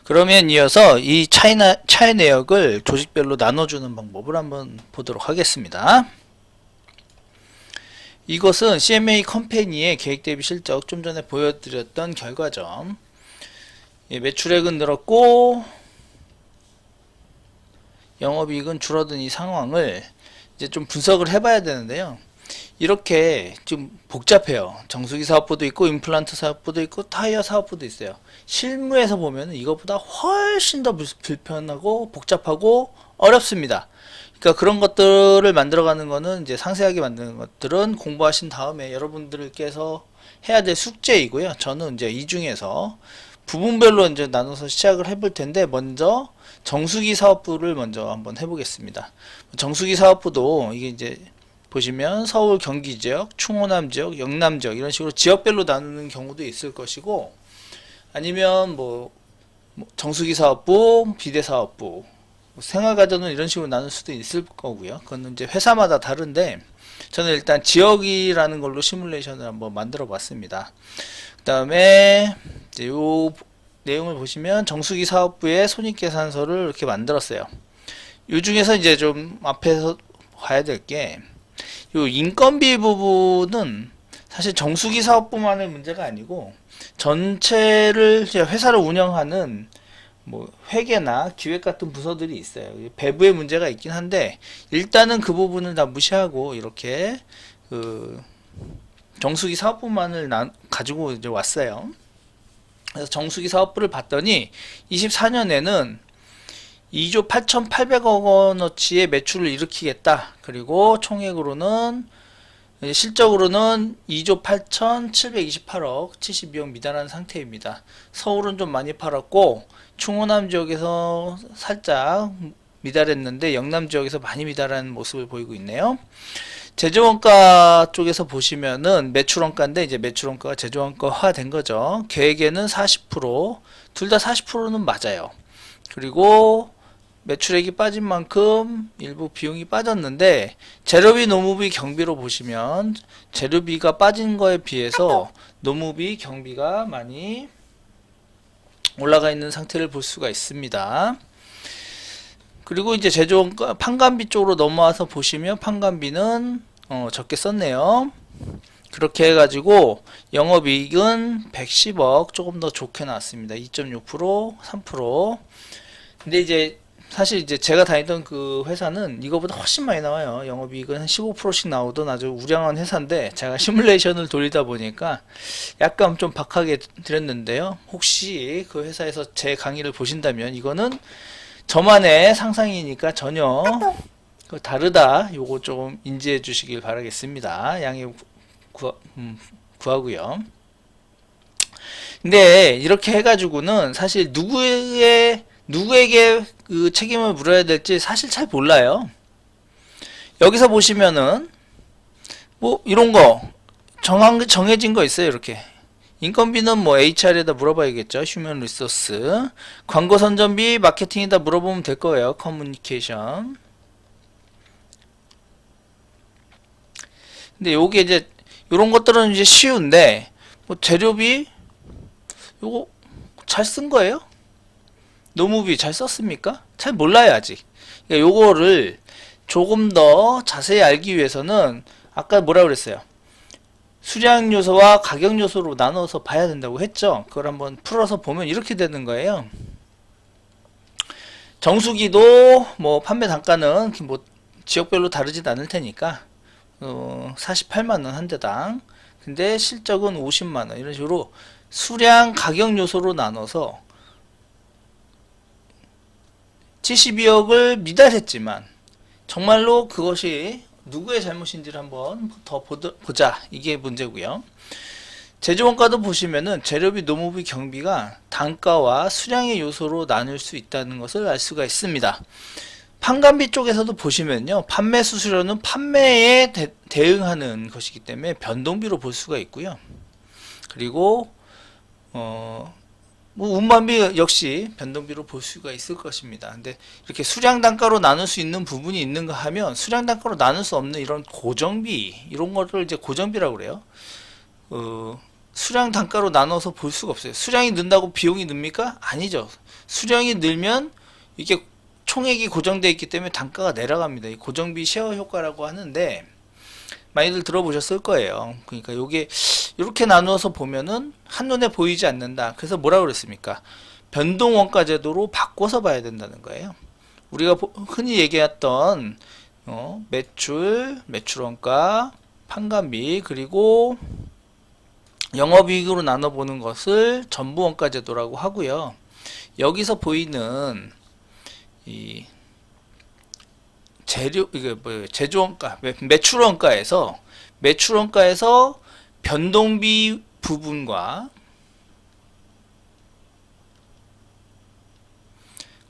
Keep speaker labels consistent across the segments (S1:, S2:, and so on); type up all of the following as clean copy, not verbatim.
S1: 그러면 이어서 이 차이 내역을 조직별로 나눠주는 방법을 한번 보도록 하겠습니다. 이것은 CMA 컴퍼니의 계획 대비 실적, 좀 전에 보여드렸던 결과점. 매출액은 늘었고 영업이익은 줄어든 이 상황을 이제 좀 분석을 해봐야 되는데요. 이렇게 좀 복잡해요. 정수기 사업부도 있고 임플란트 사업부도 있고 타이어 사업부도 있어요. 실무에서 보면 이것보다 훨씬 더 불편하고 복잡하고 어렵습니다. 그러니까 그런 것들을 만들어가는 거는 이제 상세하게 만드는 것들은 공부하신 다음에 여러분들께서 해야 될 숙제이고요. 저는 이제 이 중에서 부분별로 이제 나눠서 시작을 해볼 텐데, 먼저 정수기 사업부를 먼저 한번 해보겠습니다. 정수기 사업부도 이게 이제 보시면 서울 경기 지역, 충호남 지역, 영남 지역 이런 식으로 지역별로 나누는 경우도 있을 것이고, 아니면 뭐 정수기 사업부, 비대 사업부, 생활가전은 이런 식으로 나눌 수도 있을 거고요. 그건 이제 회사마다 다른데, 저는 일단 지역이라는 걸로 시뮬레이션을 한번 만들어 봤습니다. 그 다음에 이제 요 내용을 보시면 정수기 사업부의 손익계산서를 이렇게 만들었어요. 이 중에서 이제 좀 앞에서 봐야 될 게, 요 인건비 부분은 사실 정수기 사업부만의 문제가 아니고 전체를 회사를 운영하는 뭐 회계나 기획 같은 부서들이 있어요. 배부의 문제가 있긴 한데 일단은 그 부분을 다 무시하고 이렇게 그 정수기 사업부만을 가지고 이제 왔어요. 그래서 정수기 사업부를 봤더니 24년에는 2조 8,800억 원어치의 매출을 일으키겠다. 그리고 총액으로는 실적으로는 2조 8,728억 72억 미달한 상태입니다. 서울은 좀 많이 팔았고 충호남 지역에서 살짝 미달했는데 영남 지역에서 많이 미달한 모습을 보이고 있네요. 제조원가 쪽에서 보시면은 매출원가인데 이제 매출원가가 제조원가화 된 거죠. 계획에는 40%, 둘 다 40%는 맞아요. 그리고 매출액이 빠진 만큼 일부 비용이 빠졌는데 재료비, 노무비, 경비로 보시면 재료비가 빠진 거에 비해서 노무비, 경비가 많이 올라가 있는 상태를 볼 수가 있습니다. 그리고 이제 제조원가 판관비 쪽으로 넘어와서 보시면 판관비는 적게 썼네요. 그렇게 해가지고 영업이익은 110억, 조금 더 좋게 나왔습니다. 2.6%, 3%. 근데 이제 사실 이제 제가 다니던 그 회사는 이거보다 훨씬 많이 나와요. 영업이익은 한 15%씩 나오던 아주 우량한 회사인데 제가 시뮬레이션을 돌리다 보니까 약간 좀 박하게 드렸는데요. 혹시 그 회사에서 제 강의를 보신다면 이거는 저만의 상상이니까 전혀 다르다. 요거 좀 인지해 주시길 바라겠습니다. 양해 구하고요. 근데 이렇게 해가지고는 사실 누구에게 그 책임을 물어야 될지 사실 잘 몰라요. 여기서 보시면은 뭐 이런 거 정해진 거 있어요. 이렇게 인건비는 뭐 HR에다 물어봐야겠죠. 휴먼 리소스. 광고 선전비, 마케팅에다 물어보면 될 거예요. 커뮤니케이션. 근데 요게 이제 요런 것들은 이제 쉬운데 뭐 재료비 요거 잘 쓴 거예요? 노무비 잘 썼습니까? 잘 몰라요 아직. 그러니까 요거를 조금 더 자세히 알기 위해서는 아까 뭐라 그랬어요? 수량 요소와 가격 요소로 나눠서 봐야 된다고 했죠. 그걸 한번 풀어서 보면 이렇게 되는 거예요. 정수기도 뭐 판매 단가는 뭐 지역별로 다르진 않을 테니까 48만원 한 대당, 근데 실적은 50만원, 이런 식으로 수량 가격 요소로 나눠서 72억을 미달했지만 정말로 그것이 누구의 잘못인지를 한번 더 보자. 이게 문제고요. 제조원가도 보시면은 재료비, 노무비, 경비가 단가와 수량의 요소로 나눌 수 있다는 것을 알 수가 있습니다. 판관비 쪽에서도 보시면요, 판매 수수료는 판매에 대응하는 것이기 때문에 변동비로 볼 수가 있고요. 그리고 뭐 운반비 역시 변동비로 볼 수가 있을 것입니다. 근데 이렇게 수량 단가로 나눌 수 있는 부분이 있는가 하면 수량 단가로 나눌 수 없는 이런 고정비, 이런 거를 이제 고정비라고 그래요. 수량 단가로 나눠서 볼 수가 없어요. 수량이 는다고 비용이 늡니까? 아니죠. 수량이 늘면 이게 총액이 고정되어 있기 때문에 단가가 내려갑니다. 이 고정비 쉐어 효과라고 하는데 많이들 들어보셨을 거예요. 그러니까 요게 이렇게 나누어서 보면은 한눈에 보이지 않는다. 그래서 뭐라고 그랬습니까? 변동원가 제도로 바꿔서 봐야 된다는 거예요. 우리가 흔히 얘기했던 매출원가, 판관비, 그리고 영업이익으로 나눠보는 것을 전부원가 제도라고 하고요. 여기서 보이는 이 이게 뭐 제조원가, 매출원가에서 변동비 부분과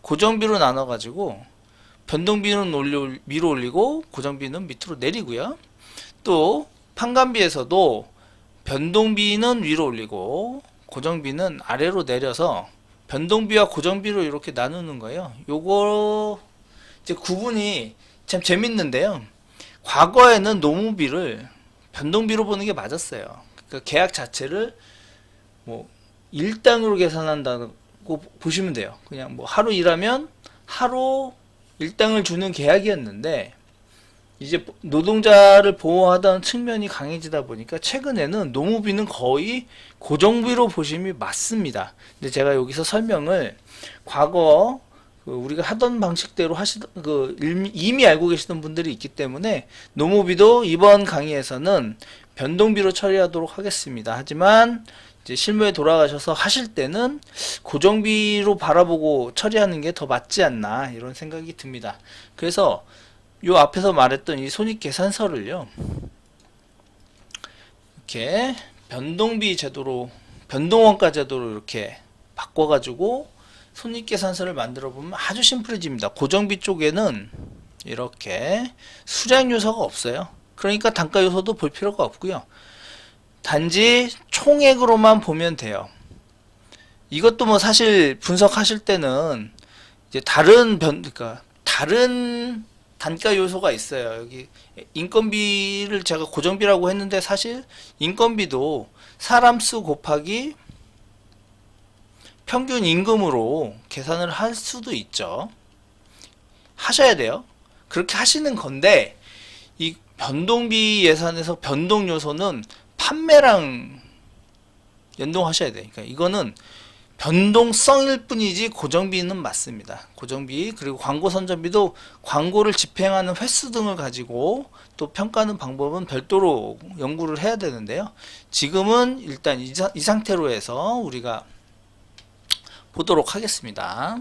S1: 고정비로 나눠 가지고 변동비는 위로 올리고 고정비는 밑으로 내리고요. 또 판관비에서도 변동비는 위로 올리고 고정비는 아래로 내려서 변동비와 고정비로 이렇게 나누는 거예요. 요거 이제 구분이 참 재밌는데요. 과거에는 노무비를 변동비로 보는 게 맞았어요. 그러니까 계약 자체를 뭐 일당으로 계산한다고 보시면 돼요. 그냥 뭐 하루 일하면 하루 일당을 주는 계약이었는데 이제 노동자를 보호하다는 측면이 강해지다 보니까 최근에는 노무비는 거의 고정비로 보심이 맞습니다. 근데 제가 여기서 설명을 과거 우리가 하던 방식대로 이미 알고 계시던 분들이 있기 때문에 노무비도 이번 강의에서는 변동비로 처리하도록 하겠습니다. 하지만 이제 실무에 돌아가셔서 하실 때는 고정비로 바라보고 처리하는 게 더 맞지 않나 이런 생각이 듭니다. 그래서 요 앞에서 말했던 이 손익계산서를요, 이렇게 변동비 제도로, 변동원가 제도로 이렇게 바꿔가지고 손익계산서를 만들어 보면 아주 심플해집니다. 고정비 쪽에는 이렇게 수량 요소가 없어요. 그러니까 단가 요소도 볼 필요가 없고요. 단지 총액으로만 보면 돼요. 이것도 뭐 사실 분석하실 때는 이제 그러니까 다른 단가 요소가 있어요. 여기 인건비를 제가 고정비라고 했는데 사실 인건비도 사람 수 곱하기 평균 임금으로 계산을 할 수도 있죠. 하셔야 돼요. 그렇게 하시는 건데 이 변동비 예산에서 변동 요소는 판매랑 연동하셔야 돼요. 그러니까 이거는 변동성일 뿐이지 고정비는 맞습니다. 고정비 그리고 광고 선전비도 광고를 집행하는 횟수 등을 가지고 또 평가하는 방법은 별도로 연구를 해야 되는데요. 지금은 일단 이 상태로 해서 우리가 보도록 하겠습니다.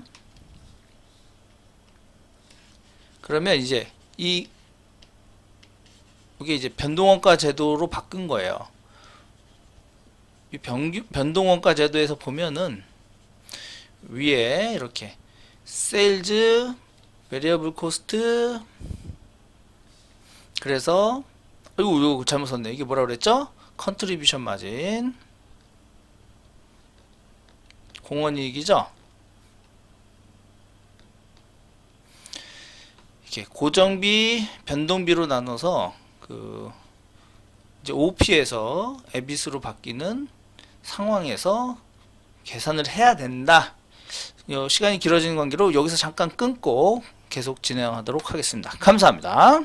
S1: 그러면 이제 이게 이제 변동원가 제도로 바꾼 거예요. 이 변동원가 제도에서 보면은 위에 이렇게 세일즈, 베리어블 코스트, 그래서 이거 잘못 썼네. 이게 뭐라 그랬죠? 컨트리뷰션 마진, 공원이익이죠. 이렇게 고정비, 변동비로 나눠서 이제 OP에서 에비스로 바뀌는 상황에서 계산을 해야 된다. 시간이 길어지는 관계로 여기서 잠깐 끊고 계속 진행하도록 하겠습니다. 감사합니다.